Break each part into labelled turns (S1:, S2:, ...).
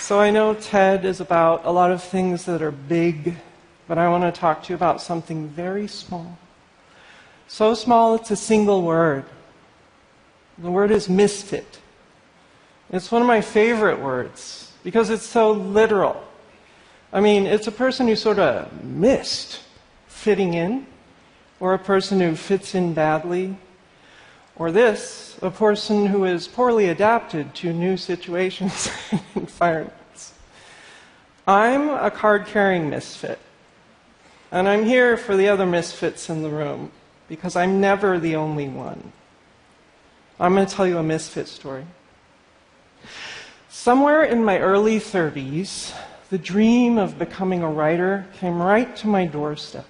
S1: So I know TED is about a lot of things that are big, but I want to talk to you about something very small. So small it's a single word. The word is misfit. It's one of my favorite words because it's so literal. I mean, it's a person who sort of missed fitting in, or a person who fits in badly, or this, a person who is poorly adapted to new situations and environments. I'm a card-carrying misfit, and I'm here for the other misfits in the room, because I'm never the only one. I'm going to tell you a misfit story. Somewhere in my early 30s, the dream of becoming a writer came right to my doorstep.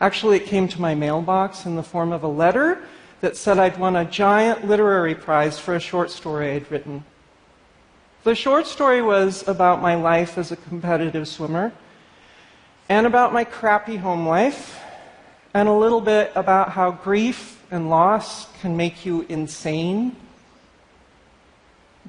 S1: Actually, it came to my mailbox in the form of a letter that said I'd won a giant literary prize for a short story I'd written. The short story was about my life as a competitive swimmer, and about my crappy home life, and a little bit about how grief and loss can make you insane.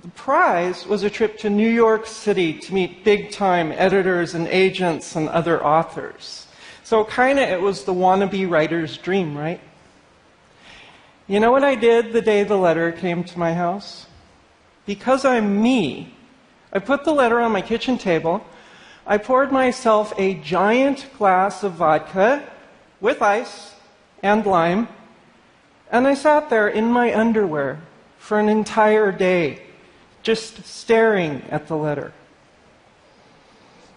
S1: The prize was a trip to New York City to meet big-time editors and agents and other authors. So it was the wannabe writer's dream, right? You know what I did the day the letter came to my house? Because I'm me, I put the letter on my kitchen table, I poured myself a giant glass of vodka with ice and lime, and I sat there in my underwear for an entire day, just staring at the letter.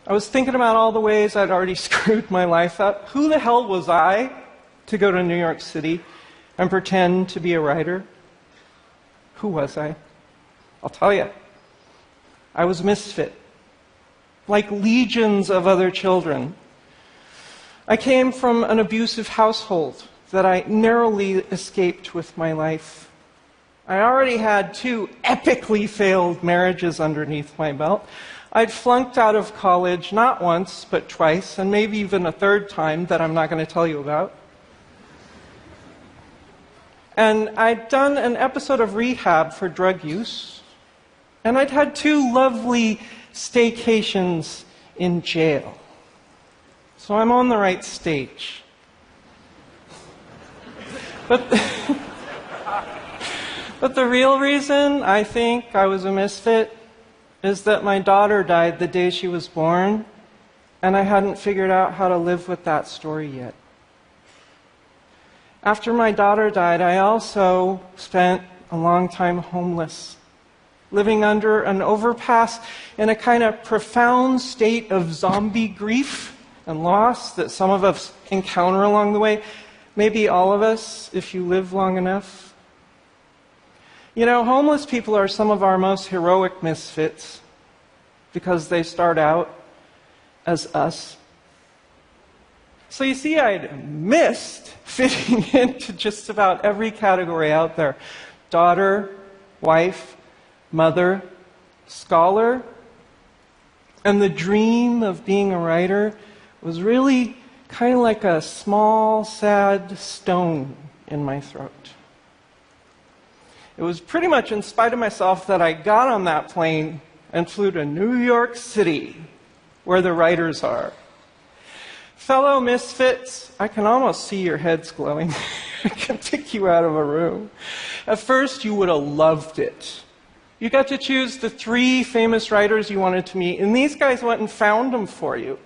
S1: I was thinking about all the ways I'd already screwed my life up. Who the hell was I to go to New York City and pretend to be a writer? Who was I? I'll tell you. I was a misfit, like legions of other children. I came from an abusive household that I narrowly escaped with my life. I already had 2 epically failed marriages underneath my belt. I'd flunked out of college not once, but twice, and maybe even a third time that I'm not going to tell you about. And I'd done an episode of rehab for drug use, and I'd had 2 lovely staycations in jail. So I'm on the right stage. But the real reason I think I was a misfit is that my daughter died the day she was born, and I hadn't figured out how to live with that story yet. After my daughter died, I also spent a long time homeless, living under an overpass in a kind of profound state of zombie grief and loss that some of us encounter along the way. Maybe all of us, if you live long enough. You know, homeless people are some of our most heroic misfits because they start out as us. So you see, I'd missed fitting into just about every category out there. Daughter, wife, mother, scholar. And the dream of being a writer was really kind of like a small, sad stone in my throat. It was pretty much in spite of myself that I got on that plane and flew to New York City, where the writers are. Fellow misfits, I can almost see your heads glowing. I can pick you out of a room. At first, you would have loved it. You got to choose the 3 famous writers you wanted to meet, and these guys went and found them for you.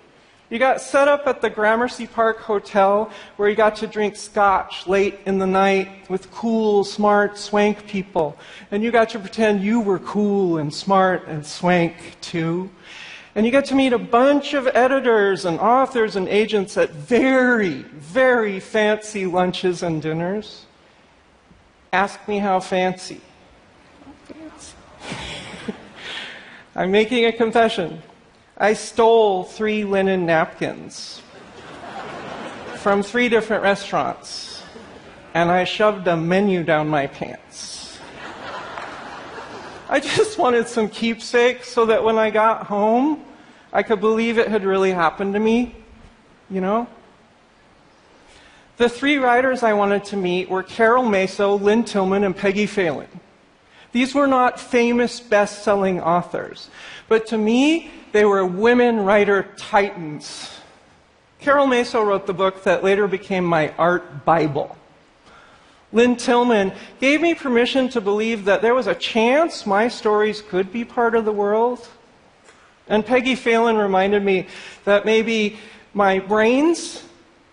S1: You got set up at the Gramercy Park Hotel, where you got to drink scotch late in the night with cool, smart, swank people. And you got to pretend you were cool and smart and swank, too. And you got to meet a bunch of editors and authors and agents at very, very fancy lunches and dinners. Ask me how fancy. I'm making a confession. I stole 3 linen napkins from 3 different restaurants, and I shoved a menu down my pants. I just wanted some keepsakes so that when I got home, I could believe it had really happened to me, you know? The 3 writers I wanted to meet were Carol Maso, Lynn Tillman, and Peggy Phelan. These were not famous best-selling authors, but to me, they were women writer titans. Carol Maso wrote the book that later became my art Bible. Lynn Tillman gave me permission to believe that there was a chance my stories could be part of the world. And Peggy Phelan reminded me that maybe my brains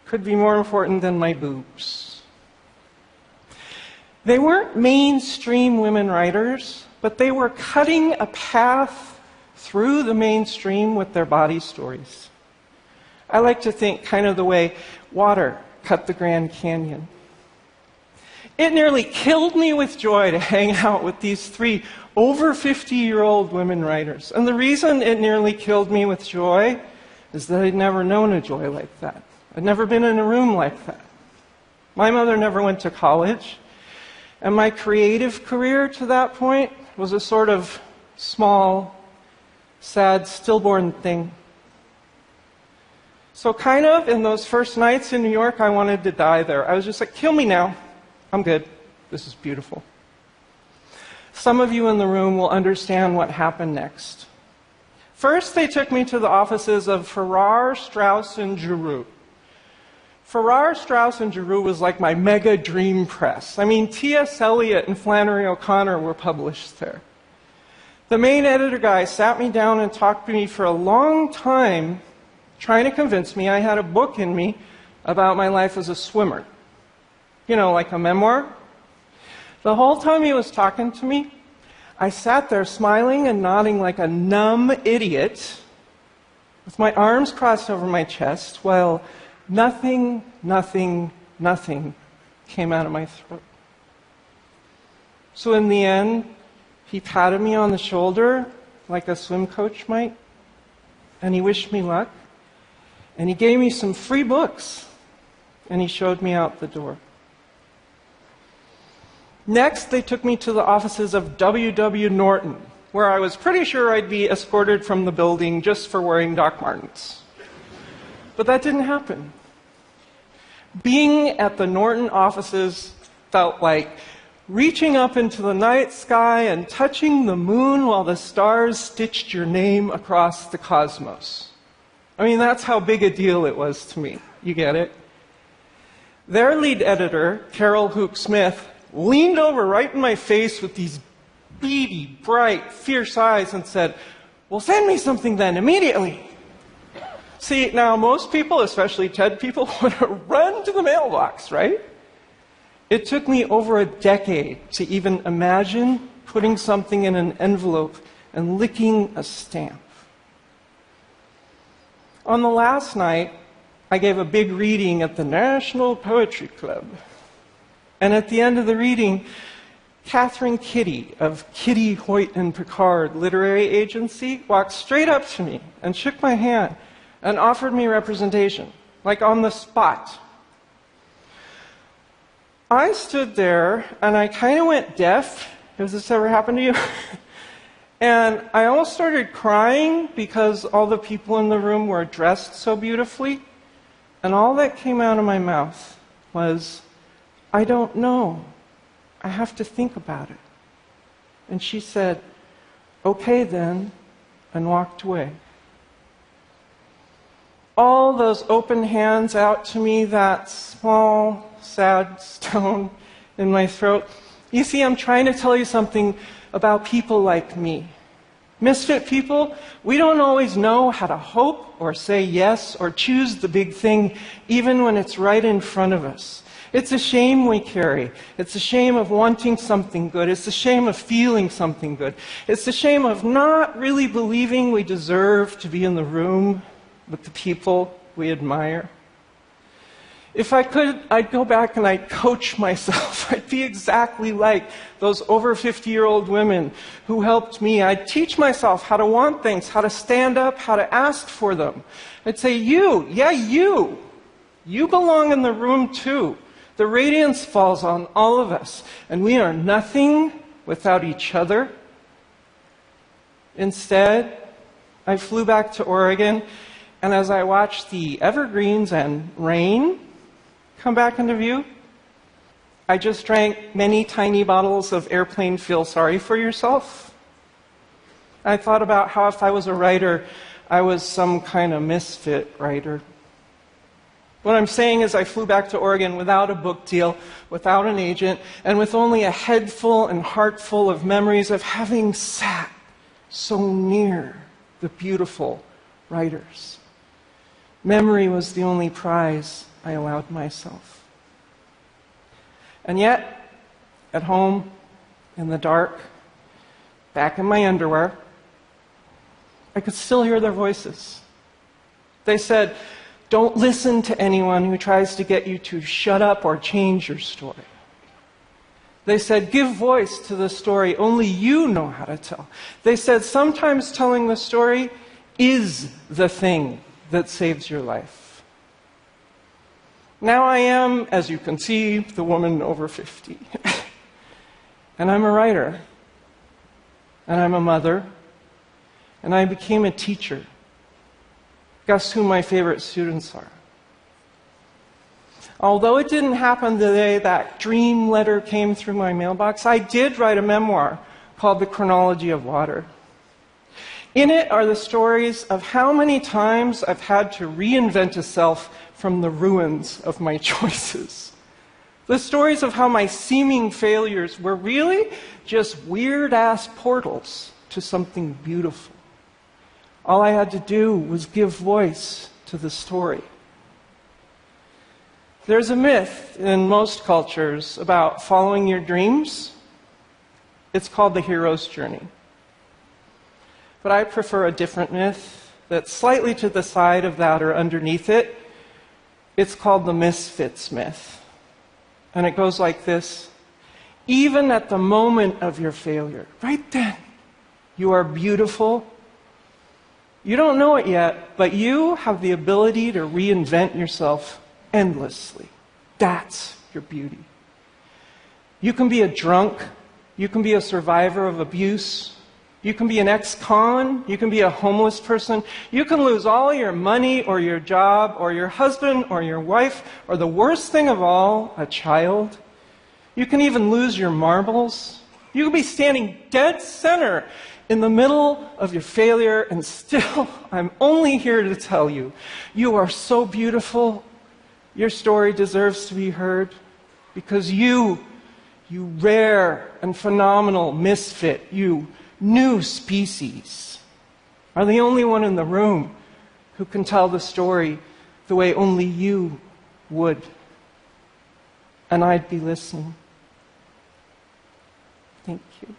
S1: could be more important than my boobs. They weren't mainstream women writers, but they were cutting a path through the mainstream with their body stories. I like to think kind of the way water cut the Grand Canyon. It nearly killed me with joy to hang out with these three over 50-year-old women writers. And the reason it nearly killed me with joy is that I'd never known a joy like that. I'd never been in a room like that. My mother never went to college, and my creative career to that point was a sort of small, sad, stillborn thing. So kind of in those first nights in New York, I wanted to die there. I was just like, kill me now. I'm good. This is beautiful. Some of you in the room will understand what happened next. First, they took me to the offices of Farrar, Straus, and Giroux. Farrar, Straus, and Giroux was like my mega dream press. I mean, T.S. Eliot and Flannery O'Connor were published there. The main editor guy sat me down and talked to me for a long time, trying to convince me I had a book in me about my life as a swimmer. You know, like a memoir. The whole time he was talking to me, I sat there smiling and nodding like a numb idiot, with my arms crossed over my chest, while nothing came out of my throat. So in the end, he patted me on the shoulder like a swim coach might, and he wished me luck, and he gave me some free books, and he showed me out the door. Next, they took me to the offices of W.W. Norton, where I was pretty sure I'd be escorted from the building just for wearing Doc Martens. But that didn't happen. Being at the Norton offices felt like reaching up into the night sky and touching the moon while the stars stitched your name across the cosmos. I mean, that's how big a deal it was to me. You get it? Their lead editor, Carol Hook-Smith, leaned over right in my face with these beady, bright, fierce eyes and said, "Well, send me something then, immediately." See, now most people, especially TED people, would run to the mailbox, right? It took me over a decade to even imagine putting something in an envelope and licking a stamp. On the last night, I gave a big reading at the National Poetry Club. And at the end of the reading, Catherine Kitty of Kitty, Hoyt and Picard Literary Agency walked straight up to me and shook my hand and offered me representation, like on the spot. I stood there and I kind of went deaf. Has this ever happened to you? And I almost started crying because all the people in the room were dressed so beautifully. And all that came out of my mouth was, "I don't know. I have to think about it." And she said, "Okay then," and walked away. All those open hands out to me, that small, sad stone in my throat. You see, I'm trying to tell you something about people like me. Misfit people, we don't always know how to hope or say yes or choose the big thing, even when it's right in front of us. It's a shame we carry. It's a shame of wanting something good. It's a shame of feeling something good. It's a shame of not really believing we deserve to be in the room with the people we admire. If I could, I'd go back and I'd coach myself. I'd be exactly like those over 50-year-old women who helped me. I'd teach myself how to want things, how to stand up, how to ask for them. I'd say, you belong in the room too. The radiance falls on all of us, and we are nothing without each other. Instead, I flew back to Oregon, and as I watched the evergreens and rain come back into view, I just drank many tiny bottles of airplane Feel Sorry for Yourself. I thought about how if I was a writer, I was some kind of misfit writer. What I'm saying is I flew back to Oregon without a book deal, without an agent, and with only a head full and heart full of memories of having sat so near the beautiful writers. Memory was the only prize I allowed myself. And yet, at home, in the dark, back in my underwear, I could still hear their voices. They said, "Don't listen to anyone who tries to get you to shut up or change your story." They said, "Give voice to the story only you know how to tell." They said, "Sometimes telling the story is the thing that saves your life." Now I am, as you can see, the woman over 50. And I'm a writer. And I'm a mother. And I became a teacher. Guess who my favorite students are? Although it didn't happen the day that dream letter came through my mailbox, I did write a memoir called The Chronology of Water. In it are the stories of how many times I've had to reinvent a self from the ruins of my choices. The stories of how my seeming failures were really just weird-ass portals to something beautiful. All I had to do was give voice to the story. There's a myth in most cultures about following your dreams. It's called the hero's journey. But I prefer a different myth that's slightly to the side of that or underneath it. It's called the misfits myth. And it goes like this: even at the moment of your failure, right then, you are beautiful. You don't know it yet, but you have the ability to reinvent yourself endlessly. That's your beauty. You can be a drunk. You can be a survivor of abuse. You can be an ex-con. You can be a homeless person. You can lose all your money or your job or your husband or your wife or, the worst thing of all, a child. You can even lose your marbles. You can be standing dead center in the middle of your failure, and still, I'm only here to tell you, you are so beautiful. Your story deserves to be heard because you rare and phenomenal misfit, you new species, are the only one in the room who can tell the story the way only you would. And I'd be listening. Thank you.